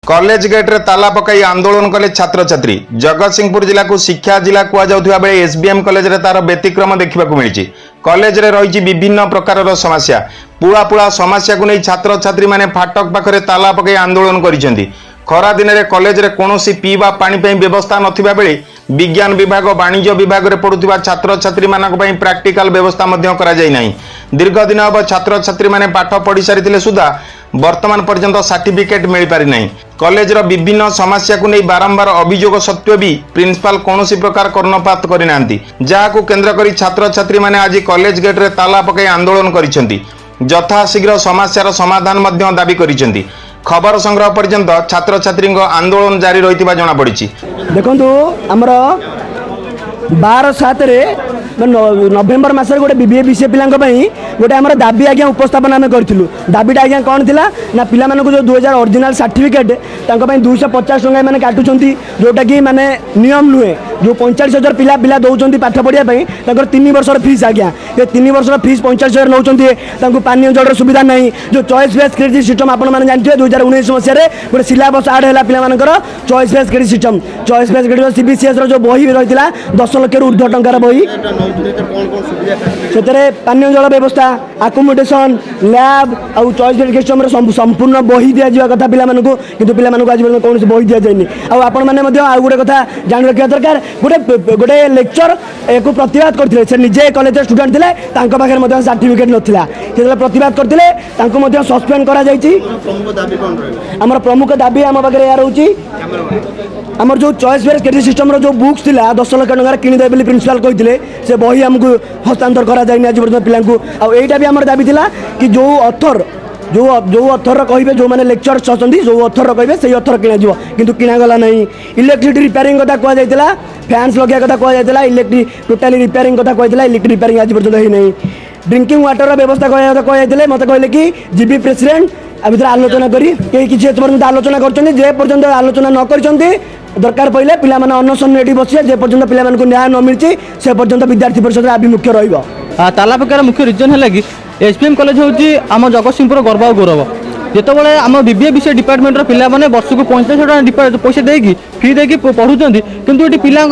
College gate रे ताला पकाई आंदोलन कले छात्र छात्री। जगतसिंहपुर जिला को शिक्षा जिला कुआ जाउथिबा बेले एसबीएम कॉलेज रे तार व्यतिक्रम देखा मिली। कॉलेज रे रही विभिन्न प्रकार समस्या पुआ पुआ समस्या को नहीं छात्र छात्री माने फाटक पाखरे ताला पकाई आंदोलन करिसेंती। खरा दिन रे कॉलेज रे कोनोसी पीवा पानी पई व्यवस्था नथिबा बेले विज्ञान विभाग वाणिज्य विभाग रे पढुथिबा छात्र छात्री मानक पई प्रैक्टिकल व्यवस्था मध्य करा जाय नाही। दीर्घ दिन अब छात्र छात्री माने पाठ पढ़ी सारिथिले सुधा वर्तमान पर्यंत सर्टिफिकेट मिल पारि नाही। कॉलेज रो विभिन्न समस्या को नहीं बारंबार अभियोग सत्वे भी प्रिंसिपल कोनोसी प्रकार कर्णपात करि नांती, जाहाकू केंद्र करी छात्र छात्री माने आज कॉलेज गेट रे ताला पकाई आंदोलन करिसेंती। यथाशीघ्र समस्यार समाधान मध्य दाबी करिसेंती। खबर संग्रह पर्यंत छात्र छात्री आंदोलन जारी रही जना पड़ी। देखो आमर 12/7 नवेम्बर मस गोटे बीबीए बीसीए पिला गोटे आम दाबी आज्ञा उपस्थापन आम करूँ। दाबीटा आज्ञा कौन थी ना पिला जो 2000 ओरिजिनल सर्टिफिकेट 250 टंका मैंने काटुंट जोटा कि माने नियम नुहे। जो 45,000 पिला पिला दौरान पाठ पढ़ाई 3 वर्ष फीस आज्ञा ये 3 वर्ष फीस 45,000 नौ पानी जल सुविधा नहीं। जो चॉइस बेस्ड क्रेडिट सिस्टम आप जानते हैं 2019 मसीह गोटे सिलेबस आड है पिला choice based credit system. Choice based credit CBCS जो बही रही 10 लाख ऊर्ध्व टंकार बही से पानी जल व्यवस्था आकोमोडेशन लैब और चॉइस बेस्ड सिस्टम संपूर्ण बही दि जावा कथा पिला किंतु पिला आज कौन बही दि जाए। आपण मैंने गोटे कथा जान रखा दरकार गोटे गोटे लेक्चर एक प्रतिवाद करते से निजे कॉलेज स्टूडेंट थे पाखे सर्टिफिकेट नाला से प्रतिवाद करते सस्पेंड कर प्रमुख दाबी आम पाखे या रोचे आमर जो चॉइस बेस्ड क्रेडिट सिस्टम जो बुक्स थी 10 लाख टकर किणिदे बोली प्रिंसिपल कहते से बही आमको हस्तांतर करा आज पर्यटन पिला। यहीटा भी आम दाबी था कि जो अथर जो अथर कहे जो मैंने लेक्चर्स अच्छा जो अथर कहे से अथर किणा किंतु किणागला नहीं। इलेक्ट्रिसिटी रिपेयरिंग कथा कहुला फैंस लगे कथा कहुला इलेक्ट्रिक टोटाली रिपेयरिंग कथा कहला इलेक्ट्रिक रिपेयरिंग आज पर्यटन होई नहीं। ड्रिंकिंग वाटर व्यवस्था कहते मत कहले कि जीबी प्रेसिडेंट आ भर आलोचना करी किसी पर्यटन आलोचना कर आलोचना न कर दरकार पड़े पिला अनशन ये बसिए जे पर्यटन पिला न्याय न मिली से पर्यटन विद्यार्थी परिषद आभिमुख्य ताला पकार मुख्य रिजन है कि एसपीएम कॉलेज हूँ आम जगतसिंहपुर गर्व और गौरव। जितेबाला आम बीबीए बीसीए डिपार्टमेंट पे वर्ष को 45,000 टका पैसा देकी फी देकी पढ़ुं किंतु ये पिला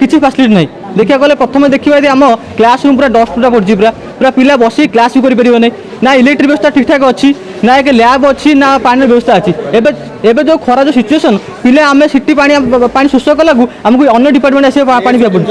किसी फैसिलिटी नहीं। देखा गले प्रथम देखा आम क्लासरूम पूरा डस्ट पूरा पड़ी पूरा पिला बस क्लास भी करें ना इलेक्ट्रिक व्यवस्था ठीक ठाक अच्छी ना एक लैब अच्छी ना पानी व्यवस्था अच्छी। एबे जो खरा जो सिचुएसन पिले आम सीटी पानी शोष कला आमको अन्य डिपार्टमेंट आस पानी पिया पड़े।